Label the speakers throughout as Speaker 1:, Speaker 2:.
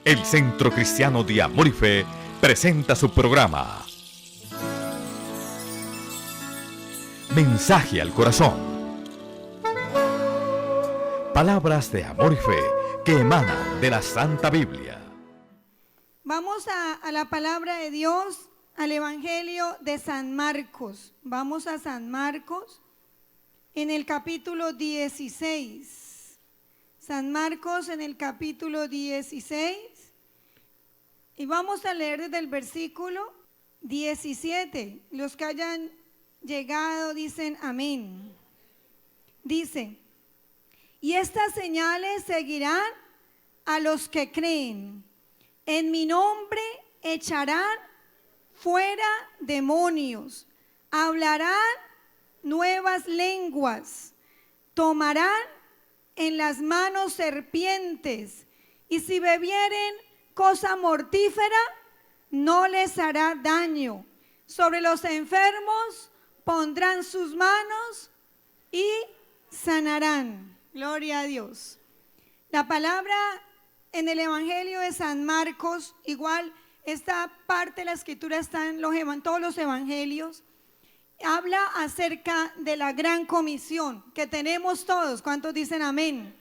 Speaker 1: El Centro Cristiano de Amor y Fe presenta su programa Mensaje al Corazón. Palabras de amor y fe que emanan de la Santa Biblia.
Speaker 2: Vamos a la palabra de Dios, al Evangelio de San Marcos. Vamos a San Marcos en el capítulo 16. San Marcos en el capítulo 16. Y vamos a leer desde el versículo 17. Los que hayan llegado dicen amén. Dice: y estas señales seguirán a los que creen. En mi nombre echarán fuera demonios, hablarán nuevas lenguas, tomarán en las manos serpientes, y si bebieren cosa mortífera, no les hará daño. Sobre los enfermos pondrán sus manos y sanarán. Gloria a Dios. La palabra en el Evangelio de San Marcos, igual esta parte de la escritura está en todos los evangelios, habla acerca de la gran comisión que tenemos todos. ¿Cuántos dicen amén?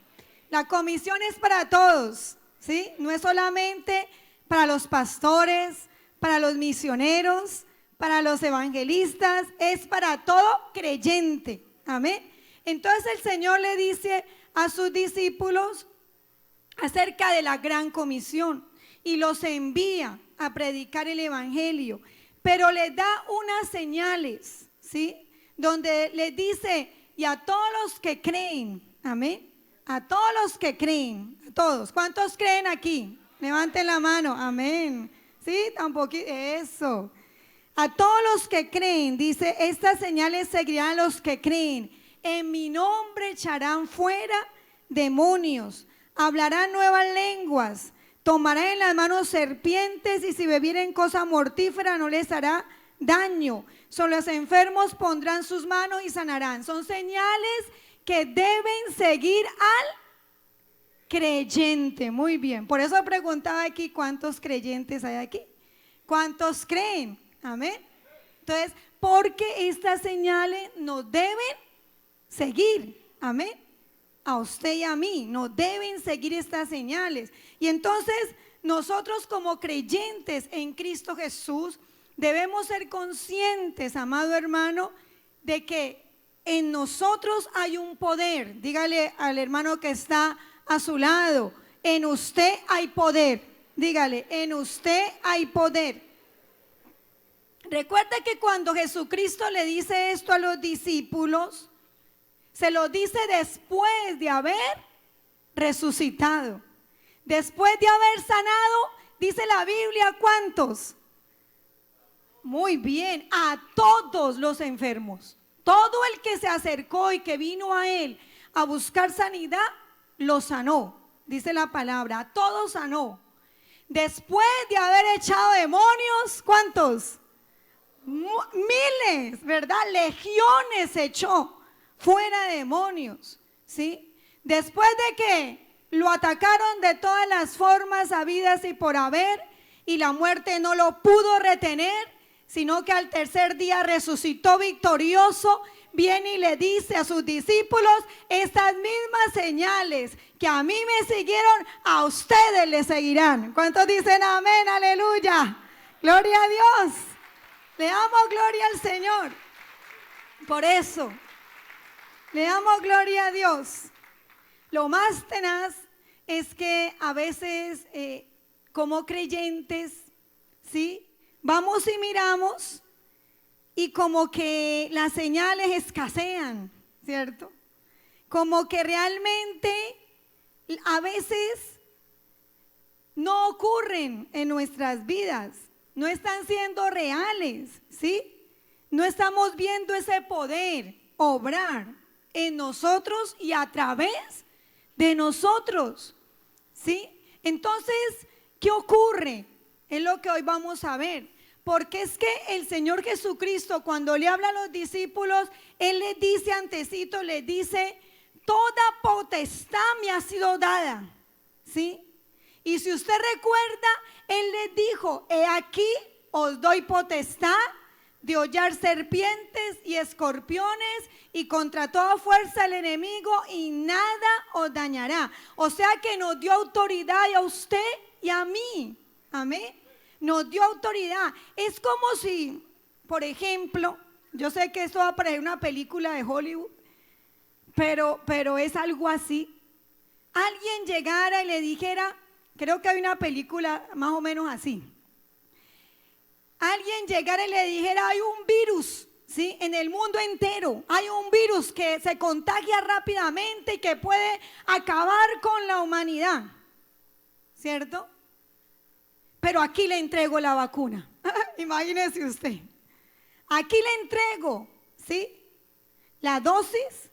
Speaker 2: La comisión es para todos, ¿sí? No es solamente para los pastores, para los misioneros, para los evangelistas, es para todo creyente, amén. Entonces el Señor le dice a sus discípulos acerca de la gran comisión y los envía a predicar el evangelio, pero les da unas señales, ¿sí? Donde les dice: y a todos los que creen, amén, a todos los que creen, a todos. ¿Cuántos creen aquí? Levanten la mano, amén. Sí, tampoco, eso. A todos los que creen, dice: estas señales seguirán a los que creen. En mi nombre echarán fuera demonios, hablarán nuevas lenguas, tomarán en las manos serpientes, y si bebieren cosa mortífera no les hará daño. Sobre los enfermos pondrán sus manos y sanarán. Son señales que deben seguir al creyente. Muy bien, por eso preguntaba aquí: ¿cuántos creyentes hay aquí? ¿Cuántos creen? Amén. Entonces, porque estas señales nos deben seguir, amén. A usted y a mí nos deben seguir estas señales. Y entonces nosotros, como creyentes en Cristo Jesús, debemos ser conscientes, amado hermano, de que en nosotros hay un poder. Dígale al hermano que está a su lado: en usted hay poder. Dígale: en usted hay poder. Recuerda que cuando Jesucristo le dice esto a los discípulos, se lo dice después de haber resucitado, después de haber sanado, dice la Biblia, ¿cuántos? Muy bien, a todos los enfermos. Todo el que se acercó y que vino a él a buscar sanidad, lo sanó, dice la palabra, a todos sanó. Después de haber echado demonios, ¿cuántos? Miles, ¿verdad? Legiones echó fuera de demonios, ¿sí? Después de que lo atacaron de todas las formas habidas y por haber, y la muerte no lo pudo retener, sino que al tercer día resucitó victorioso, viene y le dice a sus discípulos: estas mismas señales que a mí me siguieron, a ustedes les seguirán. ¿Cuántos dicen amén? Aleluya, gloria a Dios. Le damos gloria al Señor. Por eso le damos gloria a Dios. Lo más tenaz es que a veces como creyentes, ¿sí?, vamos y miramos y como que las señales escasean, ¿cierto? Como que realmente a veces no ocurren en nuestras vidas, no están siendo reales, ¿sí? No estamos viendo ese poder obrar en nosotros y a través de nosotros, ¿sí? Entonces, ¿qué ocurre? Es lo que hoy vamos a ver. Porque es que el Señor Jesucristo, cuando le habla a los discípulos, Él les dice antecito, les dice: toda potestad me ha sido dada, ¿sí? Y si usted recuerda, Él les dijo, he aquí os doy potestad de hollar serpientes y escorpiones y contra toda fuerza del enemigo y nada os dañará. O sea que nos dio autoridad a usted y a mí. Amén. Nos dio autoridad. Es como si, por ejemplo, yo sé que esto va a parecer una película de Hollywood, pero es algo así. Alguien llegara y le dijera, creo que hay una película más o menos así. Alguien llegara y le dijera, hay un virus, ¿sí? En el mundo entero hay un virus que se contagia rápidamente y que puede acabar con la humanidad, ¿cierto? Pero aquí le entrego la vacuna. Imagínese usted. Aquí le entrego, ¿sí? La dosis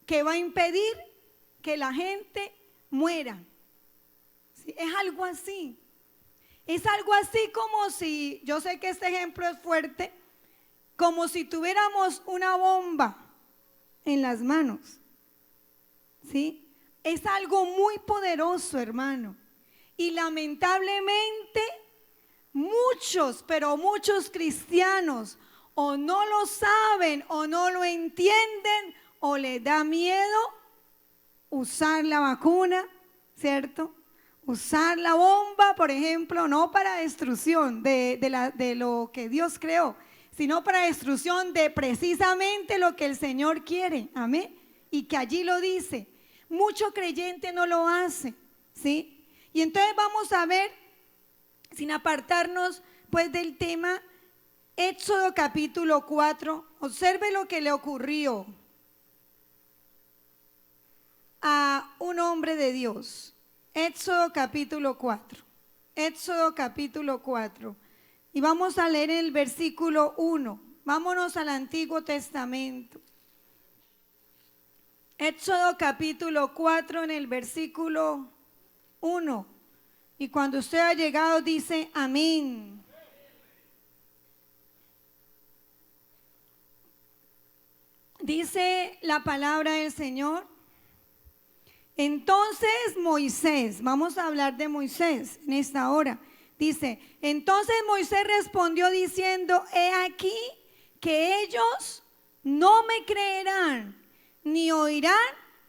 Speaker 2: que va a impedir que la gente muera. ¿Sí? Es algo así. Es algo así como si, yo sé que este ejemplo es fuerte, como si tuviéramos una bomba en las manos. ¿Sí? Es algo muy poderoso, hermano. Y lamentablemente muchos, pero muchos cristianos o no lo saben o no lo entienden o les da miedo usar la vacuna, ¿cierto? Usar la bomba, por ejemplo, no para destrucción de lo que Dios creó, sino para destrucción de precisamente lo que el Señor quiere, amén, y que allí lo dice. Mucho creyente no lo hace, ¿sí? Y entonces vamos a ver, sin apartarnos pues del tema, Éxodo capítulo 4, observe lo que le ocurrió a un hombre de Dios. Éxodo capítulo 4, Éxodo capítulo 4, y vamos a leer el versículo 1, vámonos al Antiguo Testamento. Éxodo capítulo 4 en el versículo 1, y cuando usted ha llegado dice amén. Dice la palabra del Señor. Entonces Moisés, vamos a hablar de Moisés en esta hora. Dice, entonces Moisés respondió diciendo, he aquí que ellos no me creerán ni oirán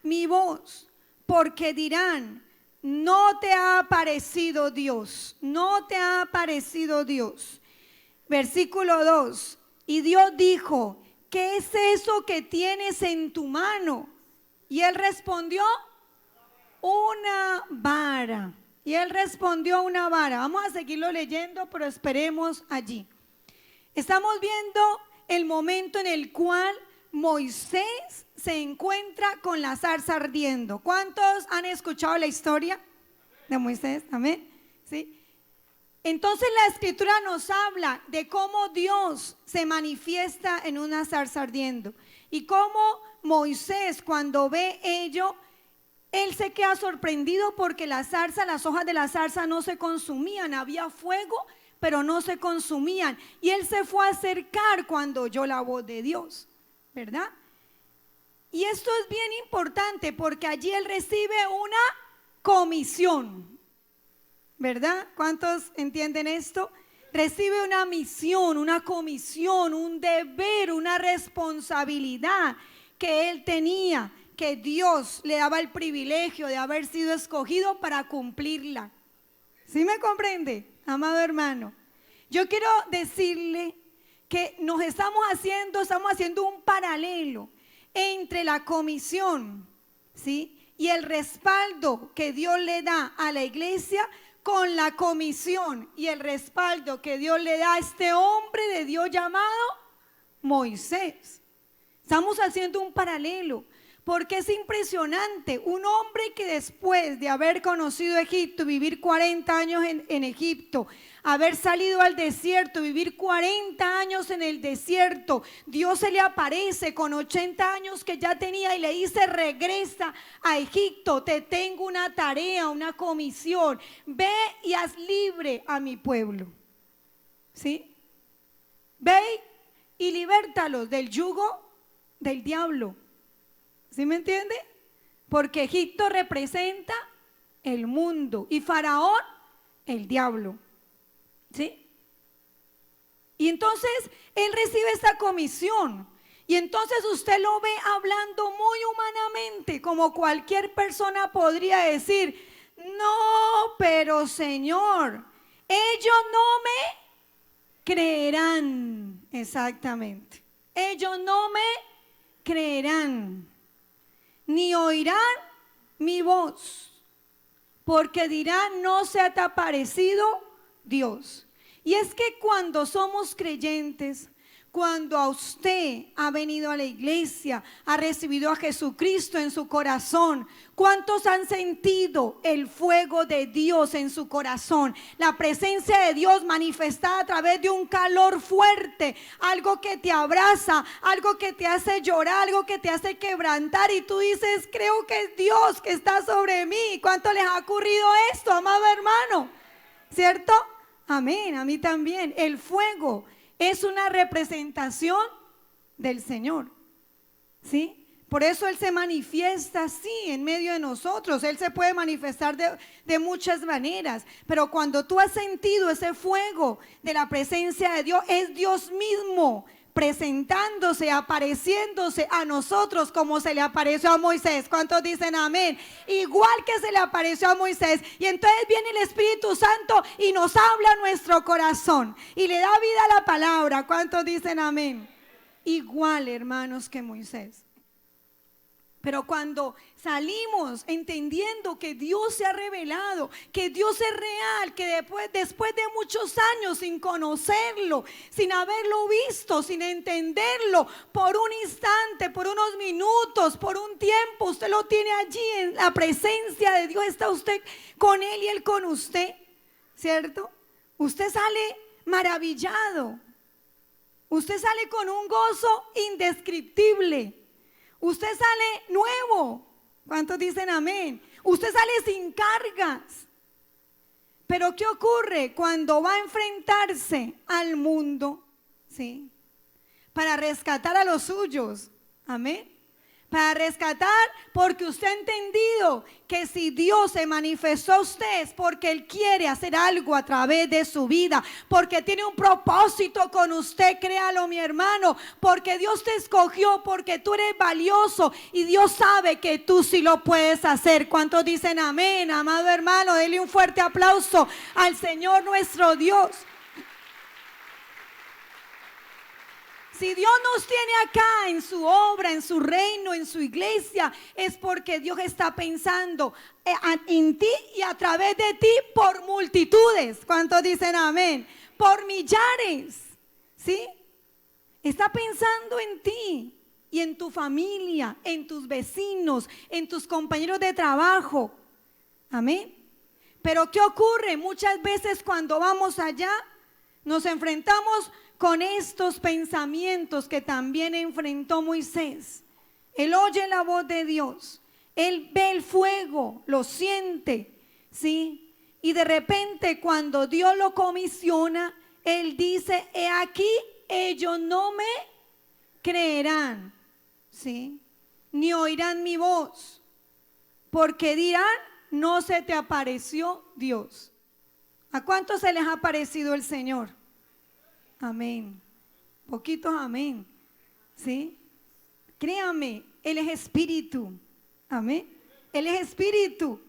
Speaker 2: mi voz, porque dirán, no te ha aparecido Dios, no te ha aparecido Dios. Versículo 2, y Dios dijo, ¿qué es eso que tienes en tu mano? Y él respondió, una vara. Y él respondió, una vara. Vamos a seguirlo leyendo, pero esperemos allí. Estamos viendo el momento en el cual Moisés se encuentra con la zarza ardiendo. ¿Cuántos han escuchado la historia de Moisés? Amén. ¿Sí? Entonces la escritura nos habla de cómo Dios se manifiesta en una zarza ardiendo y cómo Moisés, cuando ve ello, él se queda sorprendido porque la zarza, las hojas de la zarza no se consumían, había fuego, pero no se consumían. Y él se fue a acercar cuando oyó la voz de Dios, ¿verdad? Y esto es bien importante porque allí él recibe una comisión, ¿verdad? ¿Cuántos entienden esto? Recibe una misión, una comisión, un deber, una responsabilidad que él tenía, que Dios le daba el privilegio de haber sido escogido para cumplirla. ¿Sí me comprende, amado hermano? Yo quiero decirle que estamos haciendo un paralelo entre la comisión, ¿sí?, y el respaldo que Dios le da a la iglesia con la comisión y el respaldo que Dios le da a este hombre de Dios llamado Moisés. Estamos haciendo un paralelo. Porque es impresionante, un hombre que después de haber conocido Egipto, vivir 40 años en Egipto, haber salido al desierto, vivir 40 años en el desierto, Dios se le aparece con 80 años que ya tenía y le dice, regresa a Egipto, te tengo una tarea, una comisión, ve y haz libre a mi pueblo. ¿Sí? Ve y libértalos del yugo del diablo. ¿Sí me entiende? Porque Egipto representa el mundo, y Faraón, el diablo. ¿Sí? Y entonces él recibe esta comisión. Y entonces usted lo ve hablando muy humanamente, como cualquier persona podría decir: no, pero Señor, ellos no me creerán. Exactamente. Ellos no me creerán, ni oirán mi voz, porque dirán: no se te ha aparecido Dios. Y es que cuando somos creyentes, cuando a usted ha venido a la iglesia, ha recibido a Jesucristo en su corazón, ¿cuántos han sentido el fuego de Dios en su corazón? La presencia de Dios manifestada a través de un calor fuerte, algo que te abraza, algo que te hace llorar, algo que te hace quebrantar, y tú dices: creo que es Dios que está sobre mí. ¿Cuánto les ha ocurrido esto, amado hermano? ¿Cierto? Amén, a mí también. El fuego es una representación del Señor, ¿sí? Por eso Él se manifiesta así en medio de nosotros. Él se puede manifestar de muchas maneras, pero cuando tú has sentido ese fuego de la presencia de Dios, es Dios mismo presentándose, apareciéndose a nosotros como se le apareció a Moisés. ¿Cuántos dicen amén? Igual que se le apareció a Moisés. Y entonces viene el Espíritu Santo y nos habla a nuestro corazón y le da vida a la palabra. ¿Cuántos dicen amén? Igual, hermanos, que Moisés. Pero cuando salimos entendiendo que Dios se ha revelado, que Dios es real, que después de muchos años sin conocerlo, sin haberlo visto, sin entenderlo, por un instante, por unos minutos, por un tiempo, usted lo tiene allí en la presencia de Dios, está usted con Él y Él con usted, ¿cierto? Usted sale maravillado, usted sale con un gozo indescriptible. Usted sale nuevo. ¿Cuántos dicen amén? Usted sale sin cargas. Pero ¿qué ocurre cuando va a enfrentarse al mundo? ¿Sí? Para rescatar a los suyos. Amén. Para rescatar, porque usted ha entendido que si Dios se manifestó a usted es porque Él quiere hacer algo a través de su vida, porque tiene un propósito con usted, créalo, mi hermano, porque Dios te escogió, porque tú eres valioso y Dios sabe que tú sí lo puedes hacer. ¿Cuántos dicen amén, amado hermano? Dele un fuerte aplauso al Señor nuestro Dios. Si Dios nos tiene acá en su obra, en su reino, en su iglesia, es porque Dios está pensando en ti y a través de ti por multitudes. ¿Cuántos dicen amén? Por millares, ¿sí? Está pensando en ti y en tu familia, en tus vecinos, en tus compañeros de trabajo. Amén. Pero ¿qué ocurre? Muchas veces cuando vamos allá nos enfrentamos con estos pensamientos que también enfrentó Moisés. Él oye la voz de Dios, él ve el fuego, lo siente, ¿sí? Y de repente cuando Dios lo comisiona, él dice: he aquí, ellos no me creerán, ¿sí? Ni oirán mi voz, porque dirán: no se te apareció Dios. ¿A cuántos se les ha aparecido el Señor? Amén. Poquitos amén. ¿Sí? Créame, Él es espíritu. Amén. Él es espíritu.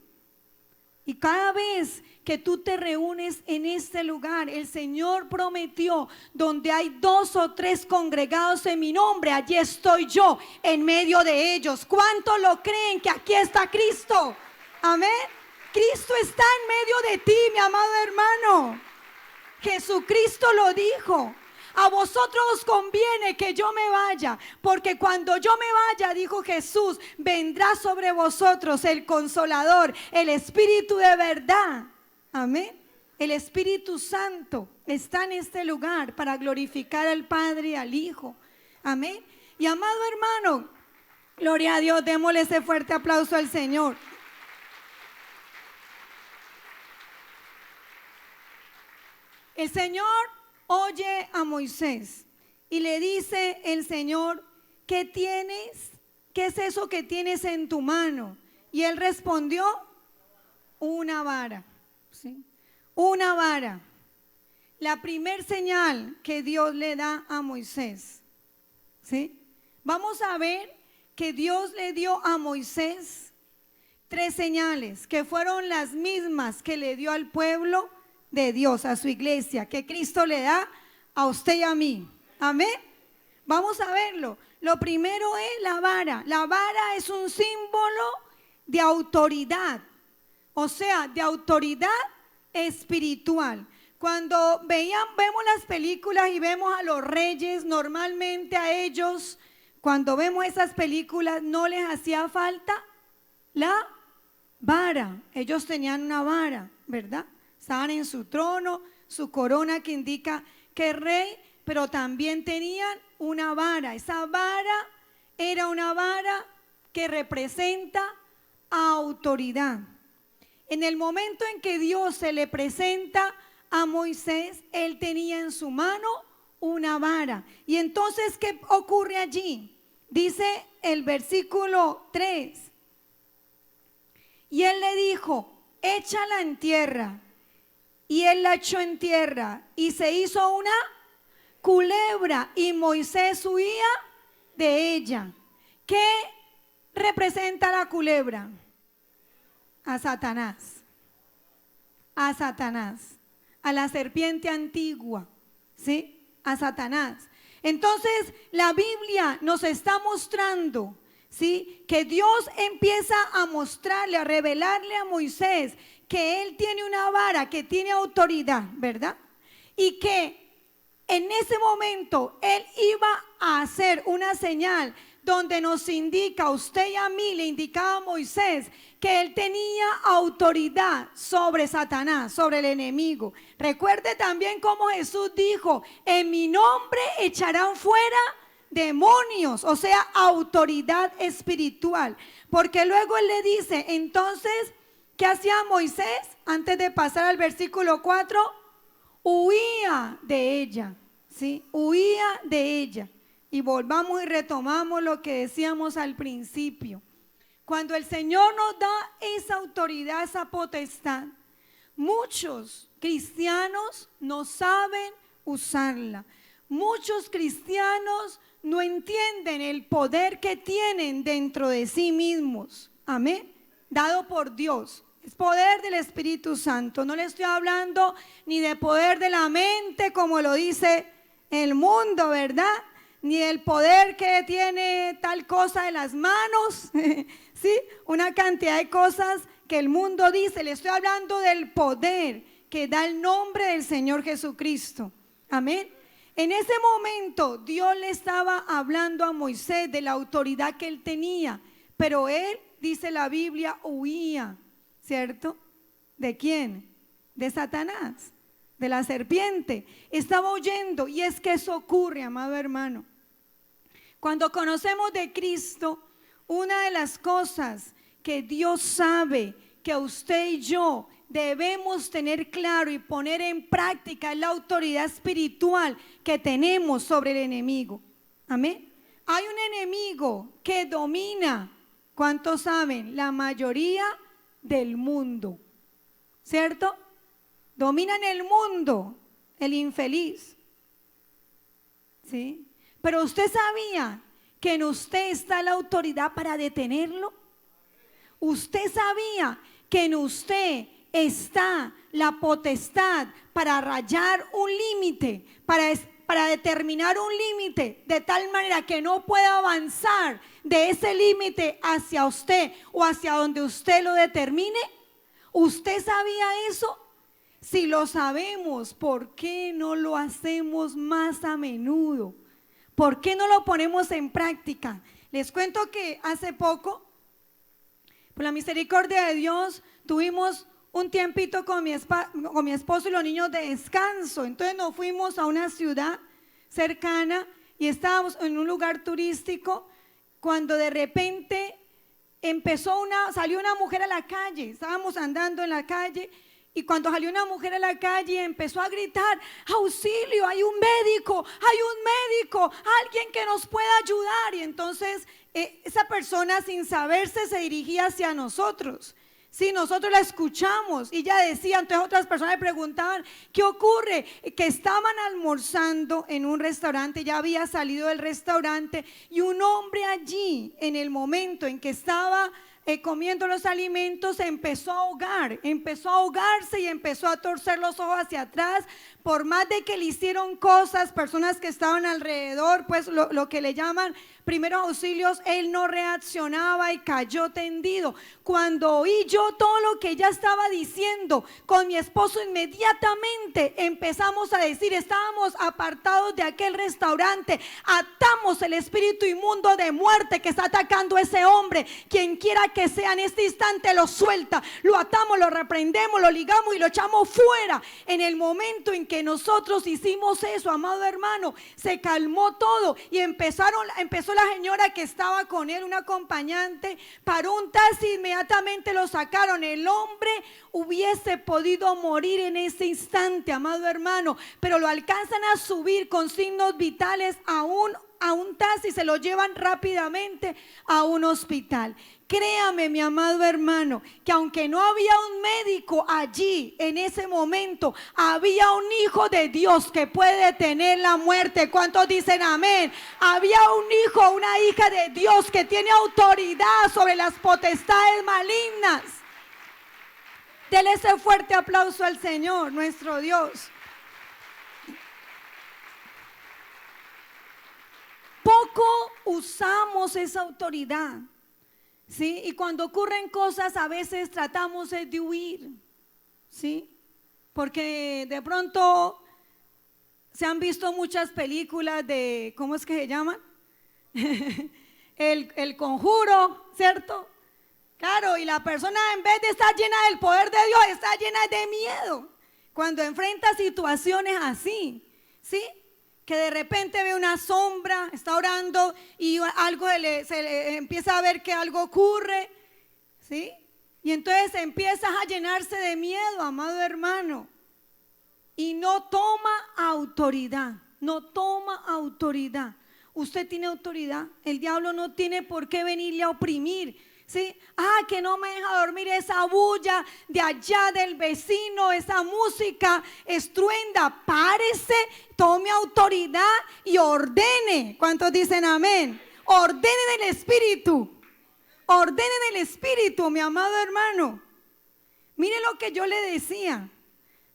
Speaker 2: Y cada vez que tú te reúnes en este lugar, el Señor prometió: donde hay 2 o 3 congregados en mi nombre, allí estoy yo en medio de ellos. ¿Cuántos lo creen que aquí está Cristo? Amén. Cristo está en medio de ti, mi amado hermano. Jesucristo lo dijo: a vosotros os conviene que yo me vaya, porque cuando yo me vaya, dijo Jesús, vendrá sobre vosotros el Consolador, el Espíritu de verdad. Amén. El Espíritu Santo está en este lugar para glorificar al Padre y al Hijo. Amén. Y amado hermano, gloria a Dios, démosle ese fuerte aplauso al Señor. El Señor oye a Moisés y le dice el Señor: ¿qué tienes? ¿Qué es eso que tienes en tu mano? Y él respondió: una vara, ¿sí? Una vara. La primer señal que Dios le da a Moisés, ¿sí? Vamos a ver que Dios le dio a Moisés 3 señales que fueron las mismas que le dio al pueblo de Dios, a su iglesia, que Cristo le da a usted y a mí. Amén. Vamos a verlo. Lo primero es la vara. La vara es un símbolo de autoridad, o sea, de autoridad espiritual. Cuando vemos las películas y vemos a los reyes, normalmente a ellos, cuando vemos esas películas, no les hacía falta la vara. Ellos tenían una vara, ¿verdad? Estaban en su trono, su corona que indica que es rey, pero también tenían una vara. Esa vara era una vara que representa autoridad. En el momento en que Dios se le presenta a Moisés, él tenía en su mano una vara. Y entonces, ¿qué ocurre allí? Dice el versículo 3. Y él le dijo, échala en tierra. Y él la echó en tierra y se hizo una culebra y Moisés huía de ella. ¿Qué representa la culebra? A Satanás. A Satanás. A la serpiente antigua, ¿sí? A Satanás. Entonces la Biblia nos está mostrando, ¿sí? Que Dios empieza a mostrarle, a revelarle a Moisés que él tiene una vara, que tiene autoridad, ¿verdad? Y que en ese momento él iba a hacer una señal donde nos indica, a usted y a mí le indicaba a Moisés que él tenía autoridad sobre Satanás, sobre el enemigo. Recuerde también cómo Jesús dijo, en mi nombre echarán fuera demonios, o sea, autoridad espiritual. Porque luego él le dice, entonces, ¿qué hacía Moisés? Antes de pasar al versículo 4, huía de ella, ¿sí? Huía de ella. Y volvamos y retomamos lo que decíamos al principio. Cuando el Señor nos da esa autoridad, esa potestad, muchos cristianos no saben usarla. Muchos cristianos no entienden el poder que tienen dentro de sí mismos. Amén. Dado por Dios. Es poder del Espíritu Santo. No le estoy hablando ni de poder de la mente, como lo dice el mundo, ¿verdad? Ni el poder que tiene tal cosa de las manos, ¿sí? Una cantidad de cosas que el mundo dice. Le estoy hablando del poder que da el nombre del Señor Jesucristo. Amén. En ese momento Dios le estaba hablando a Moisés de la autoridad que él tenía, pero él, dice la Biblia, huía, ¿cierto? ¿De quién? De Satanás, de la serpiente. Estaba huyendo, y es que eso ocurre, amado hermano. Cuando conocemos de Cristo, una de las cosas que Dios sabe que usted y yo debemos tener claro y poner en práctica es la autoridad espiritual que tenemos sobre el enemigo. Amén. Hay un enemigo que domina, ¿cuántos saben? La mayoría del mundo, ¿cierto? Domina en el mundo el infeliz, ¿sí? Pero usted sabía que en usted está la autoridad para detenerlo. Usted sabía que en usted está la potestad para rayar un límite, para determinar un límite de tal manera que no pueda avanzar de ese límite hacia usted o hacia donde usted lo determine. ¿Usted sabía eso? Si lo sabemos, ¿por qué no lo hacemos más a menudo? ¿Por qué no lo ponemos en práctica? Les cuento que hace poco, por la misericordia de Dios, tuvimos un tiempito con mi esposo y los niños de descanso. Entonces nos fuimos a una ciudad cercana y estábamos en un lugar turístico cuando de repente salió una mujer a la calle. Estábamos andando en la calle y cuando salió una mujer a la calle empezó a gritar: auxilio, hay un médico, alguien que nos pueda ayudar. Y entonces esa persona, sin saberse, se dirigía hacia nosotros. Sí, nosotros la escuchamos y ella decía, entonces otras personas le preguntaban, ¿qué ocurre? Que estaban almorzando en un restaurante, ya había salido del restaurante y un hombre allí, en el momento en que estaba comiendo los alimentos, empezó a ahogarse y empezó a torcer los ojos hacia atrás. Por más de que le hicieron cosas, personas que estaban alrededor, pues lo que le llaman primeros auxilios, él no reaccionaba y cayó tendido. Cuando oí yo todo lo que ella estaba diciendo, con mi esposo inmediatamente empezamos a decir, estábamos apartados de aquel restaurante, atamos el espíritu inmundo de muerte que está atacando a ese hombre, quien quiera que sea en este instante lo suelta, lo atamos, lo reprendemos, lo ligamos y lo echamos fuera. En el momento en que nosotros hicimos eso, amado hermano, se calmó todo y empezó la señora que estaba con él, una acompañante, paró un taxi, inmediatamente lo sacaron. El hombre hubiese podido morir en ese instante, amado hermano, pero lo alcanzan a subir con signos vitales a un taxi, se lo llevan rápidamente a un hospital. Créame, mi amado hermano, que aunque no había un médico allí en ese momento, había un hijo de Dios que puede detener la muerte. ¿Cuántos dicen amén? Había un hijo, una hija de Dios que tiene autoridad sobre las potestades malignas. Dele ese fuerte aplauso al Señor, nuestro Dios. Poco usamos esa autoridad. ¿Sí? Y cuando ocurren cosas a veces tratamos de huir, ¿sí? Porque de pronto se han visto muchas películas de, ¿cómo es que se llaman? el Conjuro, ¿cierto? Claro, y la persona en vez de estar llena del poder de Dios, está llena de miedo cuando enfrenta situaciones así, ¿sí? Que de repente ve una sombra, está orando y algo se le empieza a ver que algo ocurre, ¿sí? Y entonces empiezas a llenarse de miedo, amado hermano, y no toma autoridad, no toma autoridad. Usted tiene autoridad, el diablo no tiene por qué venirle a oprimir. ¿Sí? Que no me deja dormir esa bulla de allá del vecino, esa música estruenda. Párese, tome autoridad y ordene. ¿Cuántos dicen amén? Ordene del Espíritu. Ordene del Espíritu, mi amado hermano. Mire lo que yo le decía.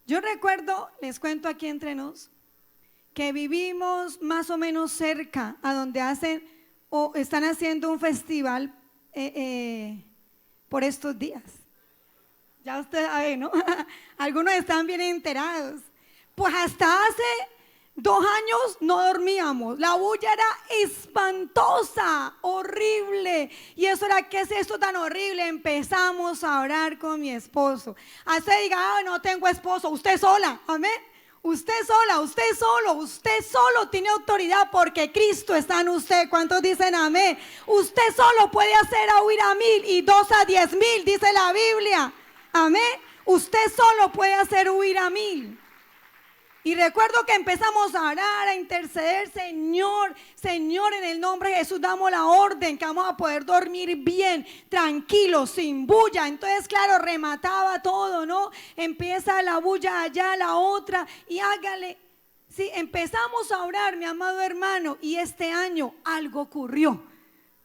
Speaker 2: Yo recuerdo, les cuento aquí entre nos, que vivimos más o menos cerca a donde hacen o están haciendo un festival por estos días. Ya usted sabe, ¿no? Algunos están bien enterados. Pues hasta hace 2 años no dormíamos. La bulla era espantosa, horrible. Y eso era, ¿qué es esto tan horrible? Empezamos a orar con mi esposo. Hasta diga, no tengo esposo, usted sola, amén. Usted sola, usted solo tiene autoridad porque Cristo está en usted. ¿Cuántos dicen amén? Usted solo puede hacer a huir a 1000 y 2 a 10,000, dice la Biblia. Amén. Usted solo puede hacer huir a 1000. Y recuerdo que empezamos a orar, a interceder, Señor, en el nombre de Jesús damos la orden que vamos a poder dormir bien, tranquilos, sin bulla. Entonces, claro, remataba todo, ¿no? Empieza la bulla allá, la otra, y hágale. Sí, empezamos a orar, mi amado hermano, y este año algo ocurrió.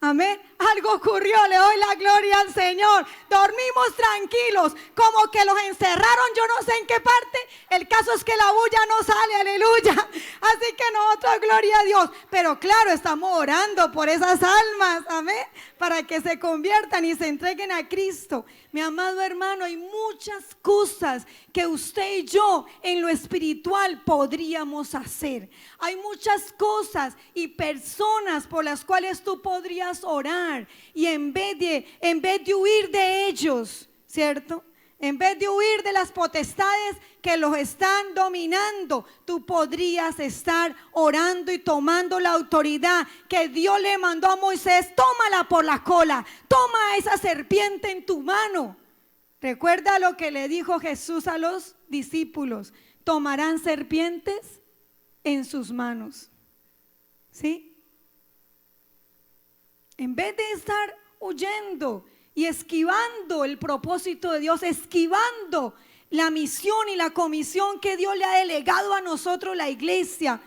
Speaker 2: Amén, algo ocurrió, le doy la gloria al Señor. Dormimos tranquilos, como que los encerraron, yo no sé en qué parte. El caso es que la bulla no sale, aleluya. Así que nosotros, gloria a Dios. Pero claro, estamos orando por esas almas, amén, para que se conviertan y se entreguen a Cristo. Mi amado hermano, hay muchas cosas que usted y yo en lo espiritual podríamos hacer. Hay muchas cosas y personas por las cuales tú podrías orar y en vez de huir de ellos, ¿cierto? En vez de huir de las potestades que los están dominando, tú podrías estar orando y tomando la autoridad que Dios le mandó a Moisés. Tómala por la cola, toma esa serpiente en tu mano. Recuerda lo que le dijo Jesús a los discípulos: tomarán serpientes en sus manos. ¿Sí? En vez de estar huyendo y esquivando el propósito de Dios, esquivando la misión y la comisión que Dios le ha delegado a nosotros, la iglesia.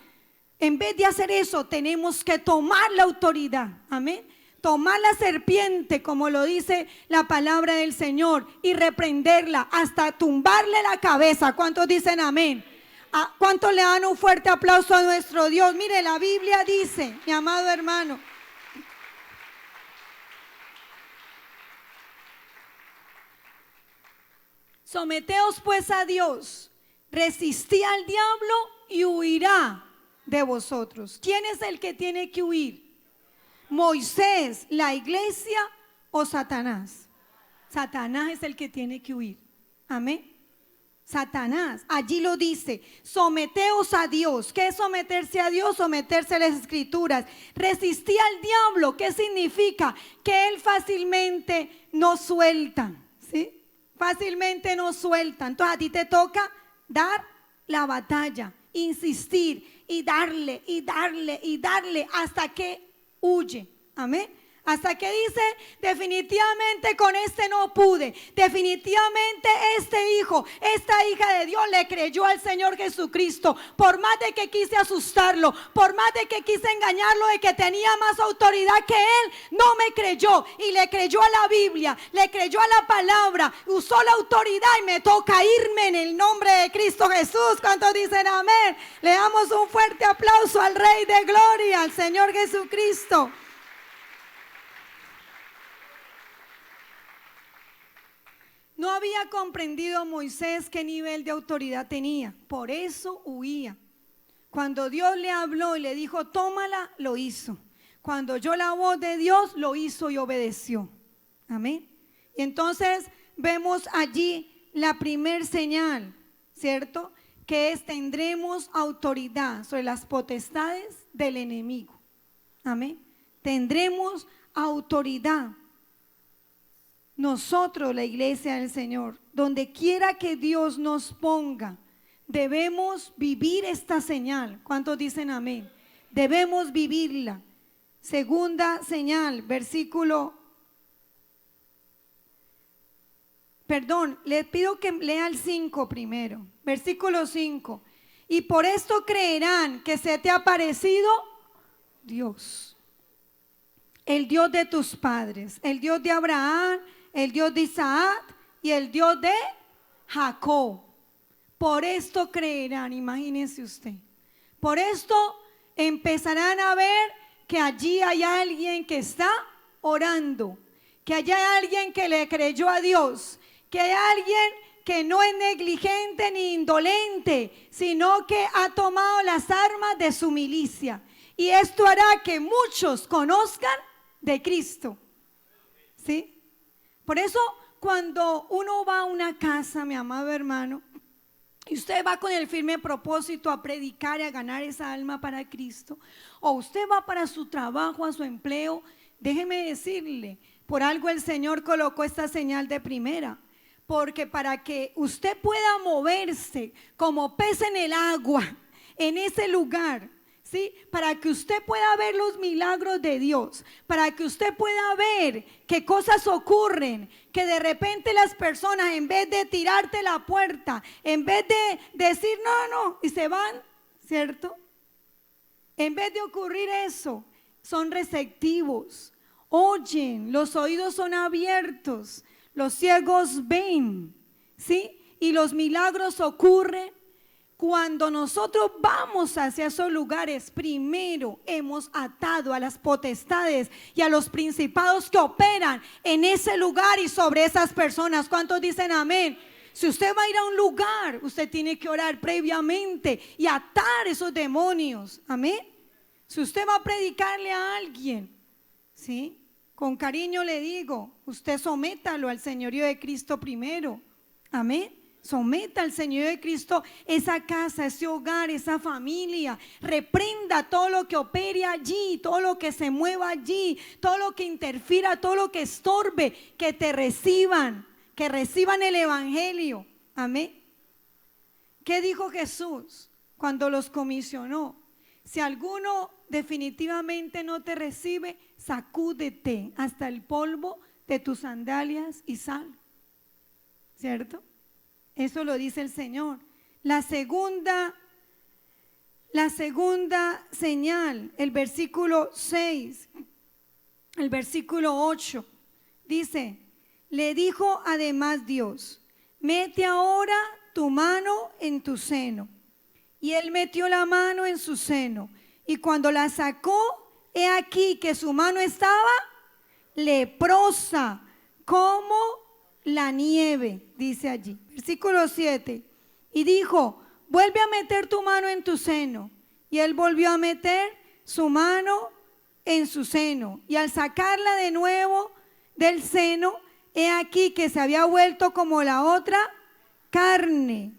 Speaker 2: En vez de hacer eso, tenemos que tomar la autoridad, amén. Tomar la serpiente, como lo dice la palabra del Señor, y reprenderla hasta tumbarle la cabeza. ¿Cuántos dicen amén? ¿Cuántos le dan un fuerte aplauso a nuestro Dios? Mire, la Biblia dice, mi amado hermano, someteos pues a Dios, resistid al diablo y huirá de vosotros. ¿Quién es el que tiene que huir? ¿Moisés, la iglesia o Satanás? Satanás es el que tiene que huir. Amén. Satanás, allí lo dice, someteos a Dios. ¿Qué es someterse a Dios? Someterse a las escrituras. Resistí al diablo. ¿Qué significa? Que él fácilmente no suelta, ¿sí? Fácilmente no suelta. Entonces a ti te toca dar la batalla, insistir y darle y darle y darle hasta que huye, amén. Hasta que dice, definitivamente con este no pude, definitivamente este hijo, esta hija de Dios le creyó al Señor Jesucristo. Por más de que quise asustarlo, por más de que quise engañarlo de que tenía más autoridad que él, no me creyó y le creyó a la Biblia, le creyó a la palabra, usó la autoridad y me toca irme en el nombre de Cristo Jesús. ¿Cuántos dicen amén? Le damos un fuerte aplauso al Rey de Gloria, al Señor Jesucristo. No había comprendido Moisés qué nivel de autoridad tenía, por eso huía. Cuando Dios le habló y le dijo, tómala, lo hizo. Cuando oyó la voz de Dios, lo hizo y obedeció. Amén. Y entonces vemos allí la primer señal, ¿cierto? Que es, tendremos autoridad sobre las potestades del enemigo. Amén. Tendremos autoridad. Nosotros, la iglesia del Señor, donde quiera que Dios nos ponga, debemos vivir esta señal. ¿Cuántos dicen amén? Debemos vivirla. Segunda señal, les pido que lea el 5 primero. Versículo 5. Y por esto creerán que se te ha aparecido Dios, el Dios de tus padres, el Dios de Abraham, el Dios de Isaac y el Dios de Jacob. Por esto creerán, imagínense usted. Por esto empezarán a ver que allí hay alguien que está orando, que allí hay alguien que le creyó a Dios, que hay alguien que no es negligente ni indolente, sino que ha tomado las armas de su milicia. Y esto hará que muchos conozcan de Cristo. ¿Sí? Por eso cuando uno va a una casa, mi amado hermano, y usted va con el firme propósito a predicar y a ganar esa alma para Cristo, o usted va para su trabajo, a su empleo, déjeme decirle, por algo el Señor colocó esta señal de primera, porque para que usted pueda moverse como pez en el agua, en ese lugar, ¿sí? Para que usted pueda ver los milagros de Dios, para que usted pueda ver qué cosas ocurren, que de repente las personas, en vez de tirarte la puerta, en vez de decir no, y se van, ¿cierto? En vez de ocurrir eso, son receptivos, oyen, los oídos son abiertos, los ciegos ven, ¿sí? Y los milagros ocurren. Cuando nosotros vamos hacia esos lugares, primero hemos atado a las potestades y a los principados que operan en ese lugar y sobre esas personas. ¿Cuántos dicen amén? Si usted va a ir a un lugar, usted tiene que orar previamente y atar esos demonios. Amén. Si usted va a predicarle a alguien, ¿sí? Con cariño le digo, usted sométalo al señorío de Cristo primero. Amén. Someta al Señor de Cristo esa casa, ese hogar, esa familia. Reprenda todo lo que opere allí, todo lo que se mueva allí, todo lo que interfiera, todo lo que estorbe, que te reciban, que reciban el evangelio. Amén. ¿Qué dijo Jesús cuando los comisionó? Si alguno definitivamente no te recibe, sacúdete hasta el polvo de tus sandalias y sal. ¿Cierto? Eso lo dice el Señor. La segunda señal, el versículo 6, el versículo 8, dice, le dijo además Dios, mete ahora tu mano en tu seno. Y él metió la mano en su seno, y cuando la sacó, he aquí que su mano estaba leprosa, como la nieve, dice allí. Versículo 7, y dijo, vuelve a meter tu mano en tu seno. Y él volvió a meter su mano en su seno, y al sacarla de nuevo del seno, he aquí que se había vuelto como la otra carne.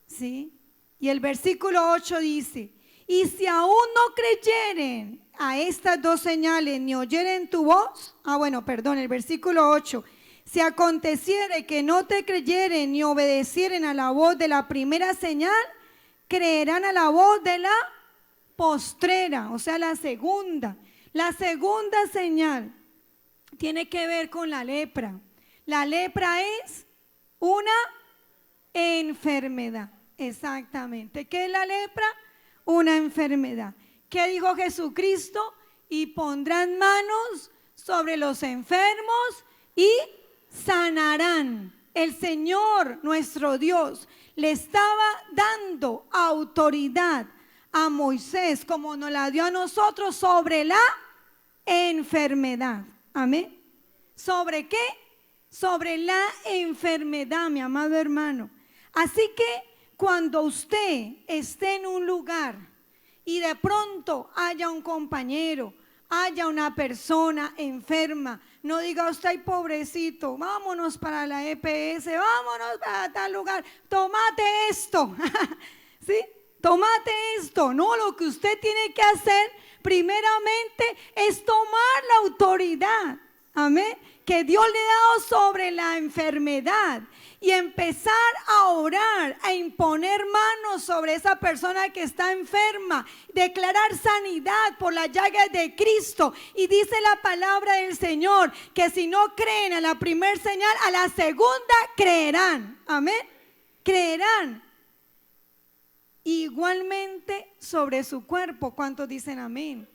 Speaker 2: ¿Sí? Y el versículo 8 dice, y si aún no creyeren a estas dos señales, ni oyeren tu voz, el versículo 8, si aconteciere que no te creyeren ni obedecieren a la voz de la primera señal, creerán a la voz de la postrera, o sea, la segunda. La segunda señal tiene que ver con la lepra. La lepra es una enfermedad. Exactamente. ¿Qué es la lepra? Una enfermedad. ¿Qué dijo Jesucristo? Y pondrán manos sobre los enfermos y sanarán. El Señor, nuestro Dios, le estaba dando autoridad a Moisés, como nos la dio a nosotros, sobre la enfermedad. Amén. ¿Sobre qué? Sobre la enfermedad, mi amado hermano. Así que cuando usted esté en un lugar y de pronto haya un compañero, haya una persona enferma, no diga usted, ay pobrecito, vámonos para la EPS, vámonos para tal lugar, tomate esto, ¿sí? Tomate esto. No, lo que usted tiene que hacer primeramente es tomar la autoridad, amén, que Dios le ha dado sobre la enfermedad y empezar a orar, a imponer manos sobre esa persona que está enferma, declarar sanidad por las llagas de Cristo. Y dice la palabra del Señor que si no creen a la primera señal, a la segunda creerán, amén, creerán. Igualmente sobre su cuerpo. ¿Cuántos dicen amén?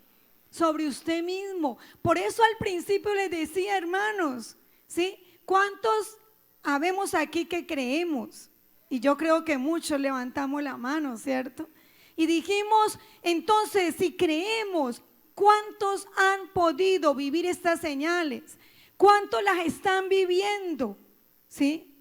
Speaker 2: Sobre usted mismo. Por eso al principio les decía, hermanos, ¿sí? ¿Cuántos habemos aquí que creemos? Y yo creo que muchos levantamos la mano, ¿cierto? Y dijimos, entonces, si creemos, ¿cuántos han podido vivir estas señales? ¿Cuántos las están viviendo? ¿Sí?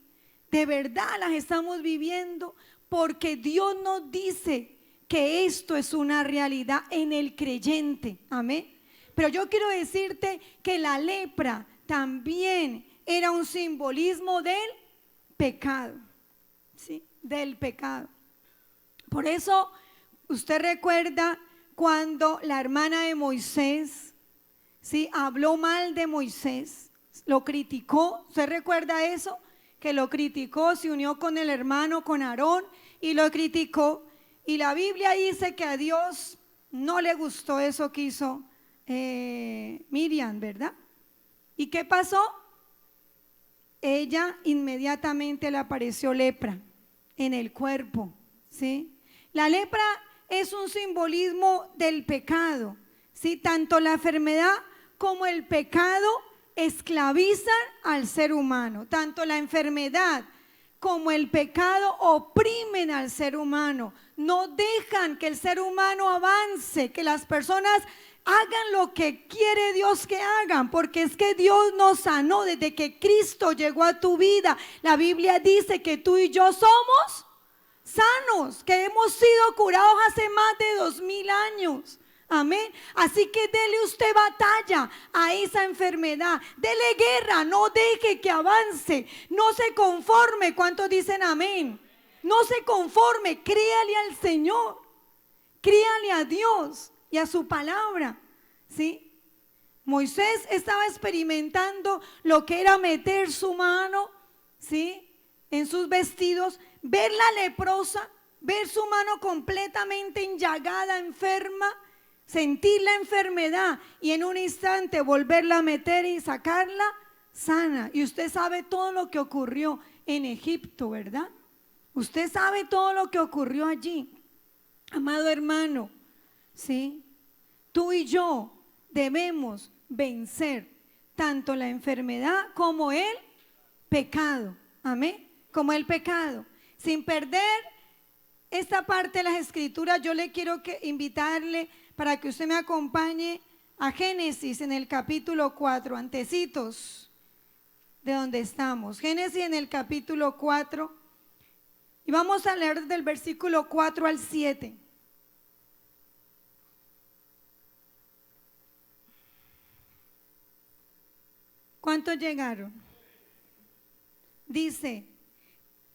Speaker 2: ¿De verdad las estamos viviendo? Porque Dios nos dice que esto es una realidad en el creyente, amén. Pero yo quiero decirte que la lepra también era un simbolismo del pecado, ¿sí? Del pecado. Por eso usted recuerda cuando la hermana de Moisés, ¿sí?, habló mal de Moisés, lo criticó. ¿Usted recuerda eso? Que lo criticó, se unió con el hermano, con Aarón, y lo criticó. Y la Biblia dice que a Dios no le gustó eso que hizo Miriam, ¿verdad? ¿Y qué pasó? Ella inmediatamente le apareció lepra en el cuerpo, ¿sí? La lepra es un simbolismo del pecado, ¿sí? Tanto la enfermedad como el pecado esclavizan al ser humano. Tanto la enfermedad como el pecado oprimen al ser humano, no dejan que el ser humano avance, que las personas hagan lo que quiere Dios que hagan, porque es que Dios nos sanó desde que Cristo llegó a tu vida. La Biblia dice que tú y yo somos sanos, que hemos sido curados hace más de 2000 años. Amén. Así que dele usted batalla a esa enfermedad, dele guerra, no deje que avance, no se conforme. ¿Cuántos dicen amén? No se conforme, créale al Señor, créale a Dios y a su palabra, ¿sí? Moisés estaba experimentando lo que era meter su mano, ¿sí?, en sus vestidos, ver la leprosa, ver su mano completamente enllagada, enferma, sentir la enfermedad y en un instante volverla a meter y sacarla sana. Y usted sabe todo lo que ocurrió en Egipto, ¿verdad? Usted sabe todo lo que ocurrió allí, amado hermano, ¿sí? Tú y yo debemos vencer tanto la enfermedad como el pecado, amén, como el pecado. Sin perder esta parte de las escrituras, yo le quiero invitarle para que usted me acompañe a Génesis en el capítulo 4, antecitos de donde estamos. Génesis en el capítulo 4 y vamos a leer del versículo 4 al 7. ¿Cuántos llegaron? Dice,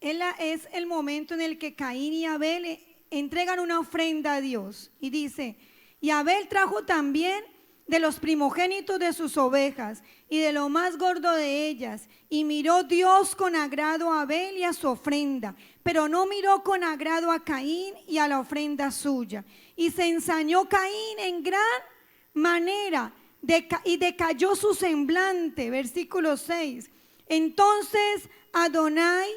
Speaker 2: es el momento en el que Caín y Abel entregan una ofrenda a Dios. Y dice, y Abel trajo también de los primogénitos de sus ovejas y de lo más gordo de ellas. Y miró Dios con agrado a Abel y a su ofrenda, pero no miró con agrado a Caín y a la ofrenda suya. Y se ensañó Caín en gran manera y decayó su semblante. Versículo 6. Entonces Adonai,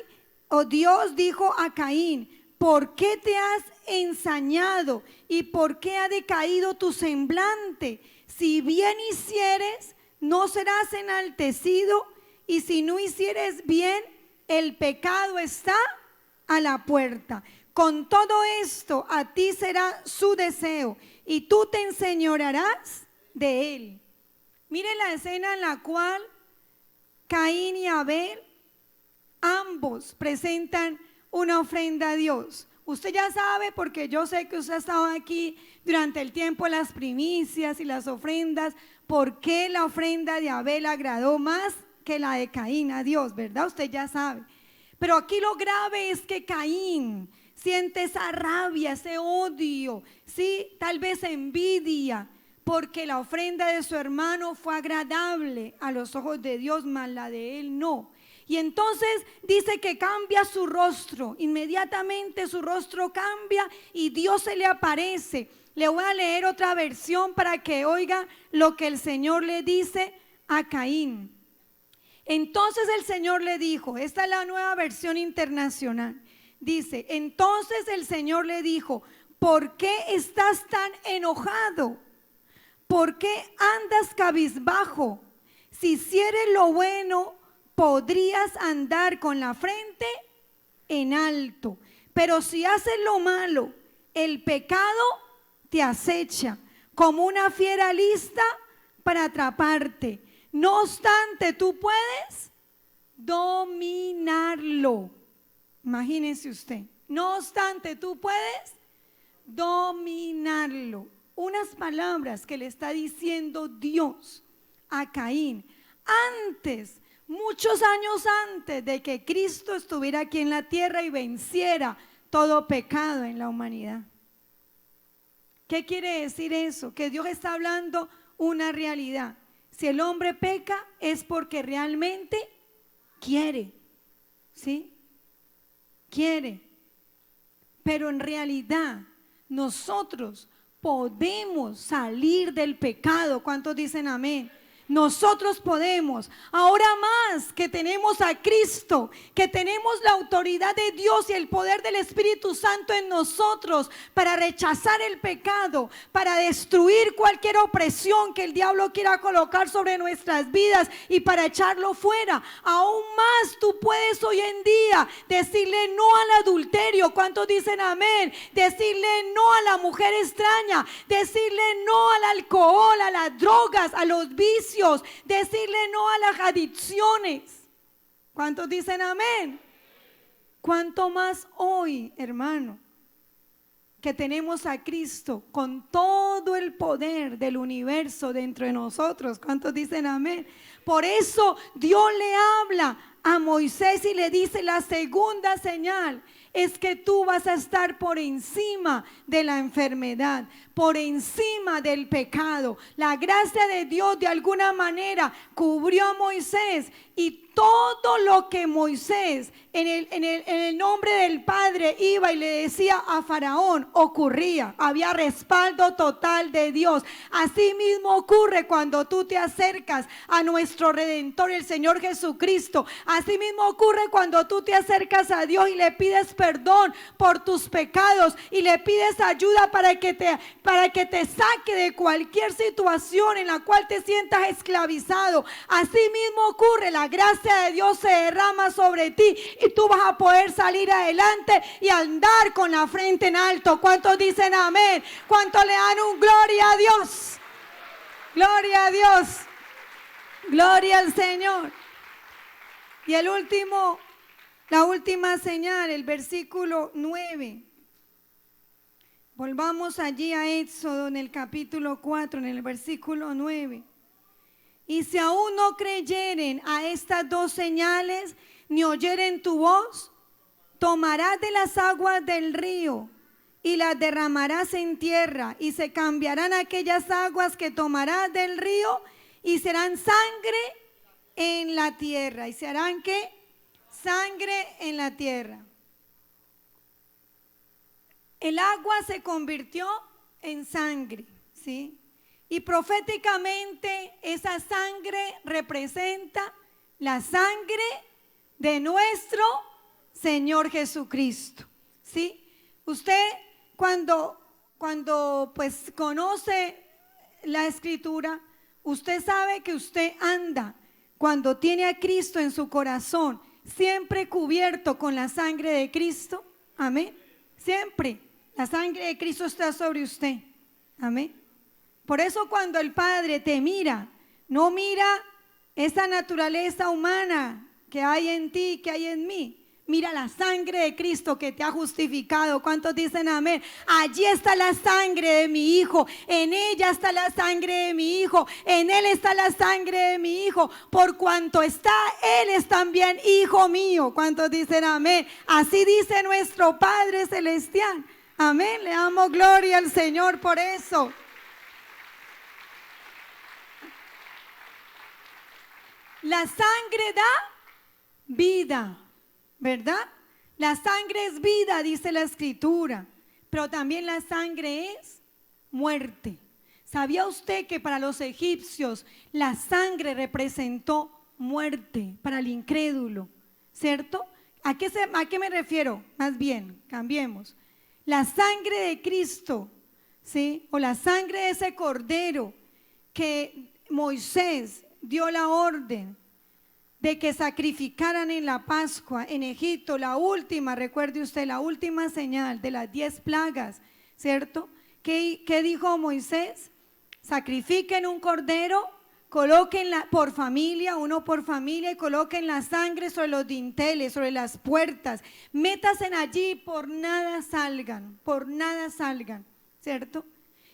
Speaker 2: o Dios, dijo a Caín, ¿por qué te has ensañado y por qué ha decaído tu semblante? Si bien hicieres, no serás enaltecido, y si no hicieres bien, el pecado está a la puerta. Con todo esto, a ti será su deseo, y tú te enseñorearás de él. Mire la escena en la cual Caín y Abel, ambos presentan una ofrenda a Dios. Usted ya sabe, porque yo sé que usted ha estado aquí durante el tiempo de las primicias y las ofrendas, por qué la ofrenda de Abel agradó más que la de Caín a Dios, ¿verdad? Usted ya sabe. Pero aquí lo grave es que Caín siente esa rabia, ese odio, sí, tal vez envidia, porque la ofrenda de su hermano fue agradable a los ojos de Dios, mas la de él no. Y entonces dice que cambia su rostro, inmediatamente su rostro cambia y Dios se le aparece. Le voy a leer otra versión para que oiga lo que el Señor le dice a Caín. Entonces el Señor le dijo, esta es la nueva versión internacional, dice, entonces el Señor le dijo, ¿por qué estás tan enojado? ¿Por qué andas cabizbajo? Si hicieres lo bueno, podrías andar con la frente en alto, pero si haces lo malo, el pecado te acecha como una fiera lista para atraparte. No obstante, tú puedes dominarlo. Imagínese usted. No obstante, tú puedes dominarlo. Unas palabras que le está diciendo Dios a Caín antes, muchos años antes de que Cristo estuviera aquí en la tierra y venciera todo pecado en la humanidad. ¿Qué quiere decir eso? Que Dios está hablando una realidad. Si el hombre peca es porque realmente quiere, ¿sí? Quiere. Pero en realidad nosotros podemos salir del pecado. ¿Cuántos dicen amén? Nosotros podemos, ahora más que tenemos a Cristo, que tenemos la autoridad de Dios y el poder del Espíritu Santo en nosotros para rechazar el pecado, para destruir cualquier opresión que el diablo quiera colocar sobre nuestras vidas y para echarlo fuera. Aún más tú puedes hoy en día decirle no al adulterio. ¿Cuántos dicen amén? Decirle no a la mujer extraña, decirle no al alcohol, a las drogas, a los vicios, decirle no a las adicciones. ¿Cuántos dicen amén? ¿Cuánto más hoy, hermano, que tenemos a Cristo con todo el poder del universo dentro de nosotros? ¿Cuántos dicen amén? Por eso Dios le habla a Moisés y le dice la segunda señal es que tú vas a estar por encima de la enfermedad, por encima del pecado. La gracia de Dios de alguna manera cubrió a Moisés, y todo lo que Moisés en el nombre del Padre iba y le decía a Faraón, ocurría. Había respaldo total de Dios. Así mismo ocurre cuando tú te acercas a nuestro Redentor, el Señor Jesucristo. Así mismo ocurre cuando tú te acercas a Dios y le pides perdón por tus pecados y le pides ayuda para que te saque de cualquier situación en la cual te sientas esclavizado. Así mismo ocurre, la gracia de Dios se derrama sobre ti y tú vas a poder salir adelante y andar con la frente en alto. ¿Cuántos dicen amén? ¿Cuántos le dan un gloria a Dios? Gloria a Dios, gloria al Señor. Y la última señal, el versículo 9. Volvamos allí a Éxodo en el capítulo 4, en el versículo 9. Y si aún no creyeren a estas dos señales, ni oyeren tu voz, tomarás de las aguas del río y las derramarás en tierra, y se cambiarán aquellas aguas que tomarás del río y serán sangre en la tierra. ¿Y se harán qué? Sangre en la tierra. El agua se convirtió en sangre, ¿sí? Y proféticamente esa sangre representa la sangre de nuestro Señor Jesucristo, ¿sí? Usted cuando pues conoce la Escritura, usted sabe que usted anda, cuando tiene a Cristo en su corazón, siempre cubierto con la sangre de Cristo. Amén. Siempre la sangre de Cristo está sobre usted. Amén. Por eso cuando el Padre te mira, no mira esa naturaleza humana que hay en ti, que hay en mí. Mira la sangre de Cristo que te ha justificado. ¿Cuántos dicen amén? Allí está la sangre de mi Hijo. En ella está la sangre de mi Hijo. En Él está la sangre de mi Hijo. Por cuanto está, Él es también Hijo mío. ¿Cuántos dicen amén? Así dice nuestro Padre Celestial. Amén. Le damos gloria al Señor por eso. La sangre da vida, ¿verdad? La sangre es vida, dice la Escritura, pero también la sangre es muerte. ¿Sabía usted que para los egipcios la sangre representó muerte para el incrédulo? ¿Cierto? ¿A qué me refiero? Más bien, cambiemos. La sangre de Cristo, ¿sí? O la sangre de ese cordero que Moisés dio la orden de que sacrificaran en la Pascua en Egipto, la última, recuerde usted, la última señal de las 10 plagas, ¿cierto? ¿Qué dijo Moisés? Sacrifiquen un cordero, colóquenla por familia, uno por familia, y coloquen la sangre sobre los dinteles, sobre las puertas, métasen allí, por nada salgan, ¿cierto?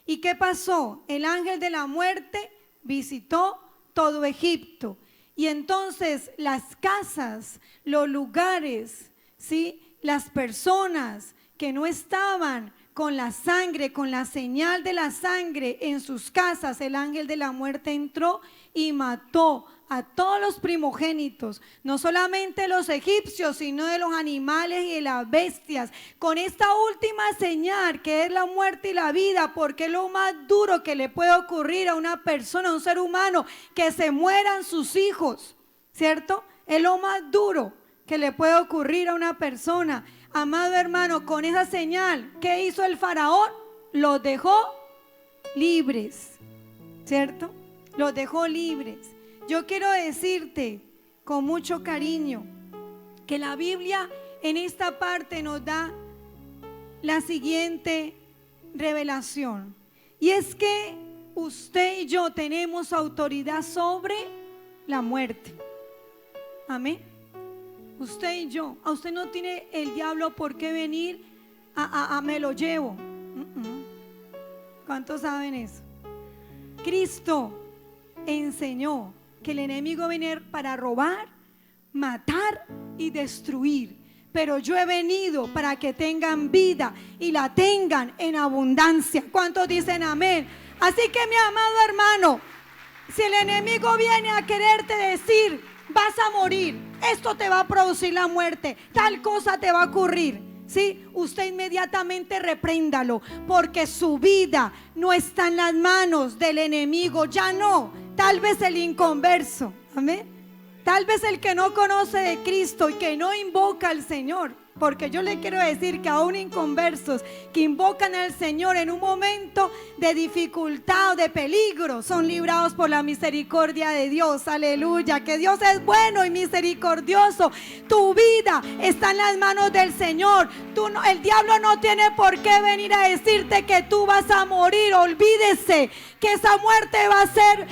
Speaker 2: ¿Y qué pasó? El ángel de la muerte visitó todo Egipto. Y entonces las casas, los lugares, ¿sí? Las personas que no estaban con la sangre, con la señal de la sangre en sus casas, el ángel de la muerte entró y mató a todos los primogénitos, no solamente los egipcios, sino de los animales y de las bestias, con esta última señal que es la muerte y la vida, porque es lo más duro que le puede ocurrir a una persona, a un ser humano, que se mueran sus hijos, ¿cierto? Es lo más duro que le puede ocurrir a una persona. Amado hermano, con esa señal, ¿qué hizo el faraón? Los dejó libres, ¿cierto? Los dejó libres. Yo quiero decirte con mucho cariño que la Biblia en esta parte nos da la siguiente revelación, y es que usted y yo tenemos autoridad sobre la muerte. Amén. Usted y yo, a usted no tiene el diablo por qué venir a me lo llevo. ¿Cuántos saben eso? Cristo enseñó que el enemigo viene para robar, matar y destruir, pero yo he venido para que tengan vida y la tengan en abundancia. ¿Cuántos dicen amén? Así que, mi amado hermano, si el enemigo viene a quererte decir, vas a morir, esto te va a producir la muerte, tal cosa te va a ocurrir, ¿sí? Usted inmediatamente repréndalo, porque su vida no está en las manos del enemigo, ya no. Tal vez el inconverso, amén, tal vez el que no conoce de Cristo y que no invoca al Señor, porque yo le quiero decir que aún inconversos que invocan al Señor en un momento de dificultad o de peligro son librados por la misericordia de Dios. Aleluya, que Dios es bueno y misericordioso. Tu vida está en las manos del Señor. El diablo no tiene por qué venir a decirte que tú vas a morir. Olvídese que esa muerte va a ser,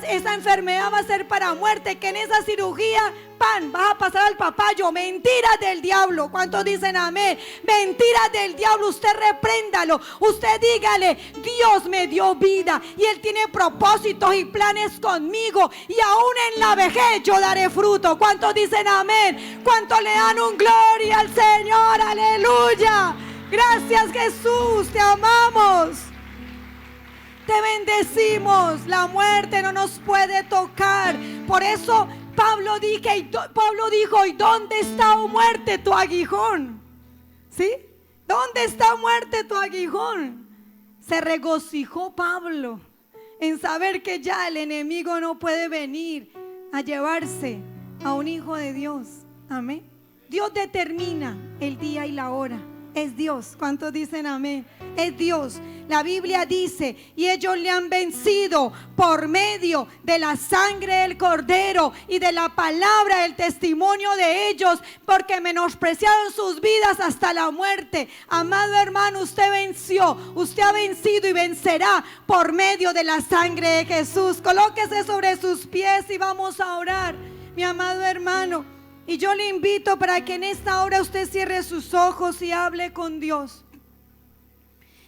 Speaker 2: esa enfermedad va a ser para muerte, que en esa cirugía vas a pasar al papayo. Mentiras del diablo. ¿Cuántos dicen amén? Mentiras del diablo. Usted repréndalo. Usted dígale, Dios me dio vida y Él tiene propósitos y planes conmigo, y aún en la vejez yo daré fruto. ¿Cuántos dicen amén? ¿Cuántos le dan un gloria al Señor? Aleluya. Gracias, Jesús, te amamos, te bendecimos. La muerte no nos puede tocar. Por eso Pablo dijo, ¿y dónde está, oh muerte, tu aguijón? ¿Sí? ¿Dónde está, muerte, tu aguijón? Se regocijó Pablo en saber que ya el enemigo no puede venir a llevarse a un hijo de Dios. Amén. Dios determina el día y la hora. Es Dios. ¿Cuántos dicen amén? Es Dios. La Biblia dice, y ellos le han vencido por medio de la sangre del Cordero y de la palabra del testimonio de ellos, porque menospreciaron sus vidas hasta la muerte. Amado hermano, usted venció, usted ha vencido y vencerá por medio de la sangre de Jesús. Colóquese sobre sus pies y vamos a orar, mi amado hermano. Y yo le invito para que en esta hora usted cierre sus ojos y hable con Dios.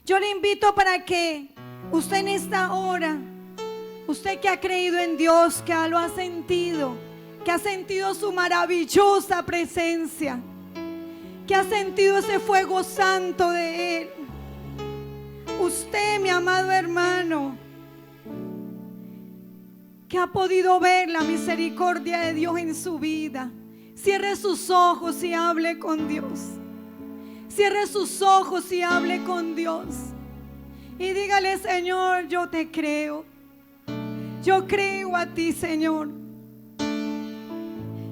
Speaker 2: Yo le invito para que usted en esta hora, usted que ha creído en Dios, que lo ha sentido, que ha sentido su maravillosa presencia, que ha sentido ese fuego santo de Él. Usted, mi amado hermano, que ha podido ver la misericordia de Dios en su vida, cierre sus ojos y hable con Dios. Cierre sus ojos y hable con Dios. Y dígale, Señor, yo te creo. Yo creo a ti, Señor.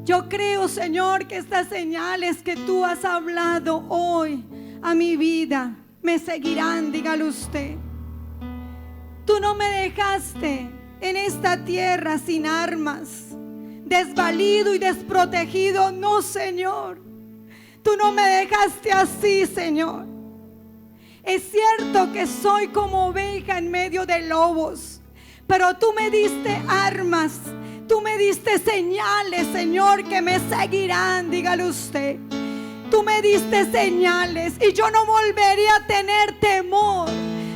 Speaker 2: Yo creo, Señor, que estas señales que tú has hablado hoy a mi vida me seguirán. Dígale usted. Tú no me dejaste en esta tierra sin armas, desvalido y desprotegido. No, Señor. Tú no me dejaste así, Señor. Es cierto que soy como oveja en medio de lobos, pero tú me diste armas, tú me diste señales, Señor, que me seguirán. Dígale usted. Tú me diste señales y yo no volveré a tener temor.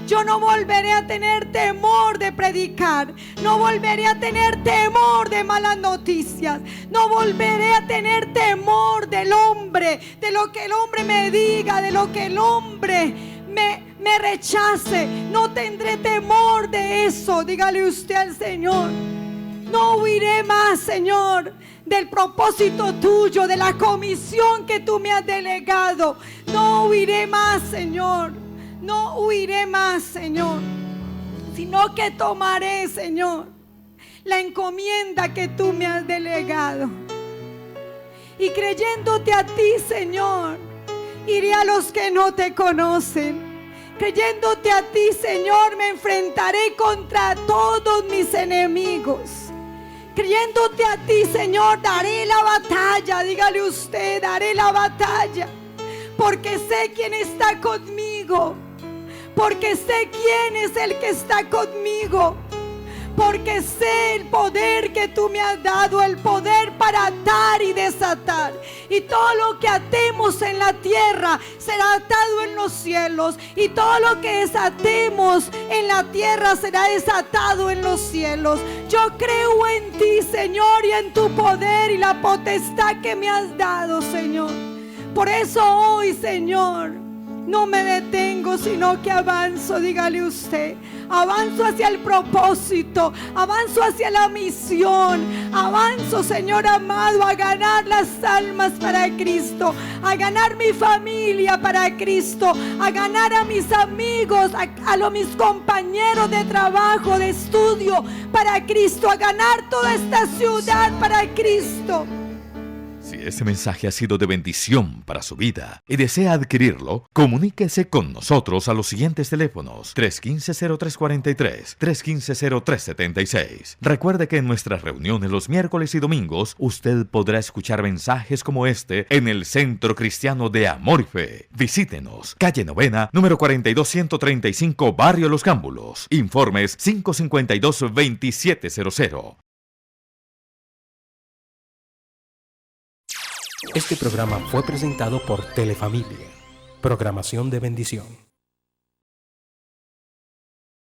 Speaker 2: Yo no volveré a tener temor de predicar. No volveré a tener temor de malas noticias. No volveré a tener temor del hombre, de lo que el hombre me diga, de lo que el hombre me rechace. No tendré temor de eso. Dígale usted al Señor. No huiré más, Señor, del propósito tuyo, de la comisión que tú me has delegado. No huiré más, Señor. No huiré más, Señor, sino que tomaré, Señor, la encomienda que tú me has delegado. Y creyéndote a ti, Señor, iré a los que no te conocen. Creyéndote a ti, Señor, me enfrentaré contra todos mis enemigos. Creyéndote a ti, Señor, daré la batalla. Dígale usted, daré la batalla. Porque sé quién está conmigo. Porque sé quién es el que está conmigo. Porque sé el poder que tú me has dado, el poder para atar y desatar. Y todo lo que atemos en la tierra será atado en los cielos. Y todo lo que desatemos en la tierra será desatado en los cielos. Yo creo en ti, Señor, y en tu poder y la potestad que me has dado, Señor, Por eso hoy, Señor, no me detengo, sino que avanzo. Dígale usted, avanzo hacia el propósito, avanzo hacia la misión, avanzo, Señor amado, a ganar las almas para Cristo, a ganar mi familia para Cristo, a ganar a mis amigos, a mis compañeros de trabajo, de estudio para Cristo, a ganar toda esta ciudad para Cristo.
Speaker 1: Si este mensaje ha sido de bendición para su vida y desea adquirirlo, comuníquese con nosotros a los siguientes teléfonos: 315-0343, 315-0376. Recuerde que en nuestras reuniones los miércoles y domingos usted podrá escuchar mensajes como este en el Centro Cristiano de Amor y Fe. Visítenos, calle Novena, número 42135, Barrio Los Cámbulos. Informes 552-2700.
Speaker 3: Este programa fue presentado por Telefamilia, programación de bendición.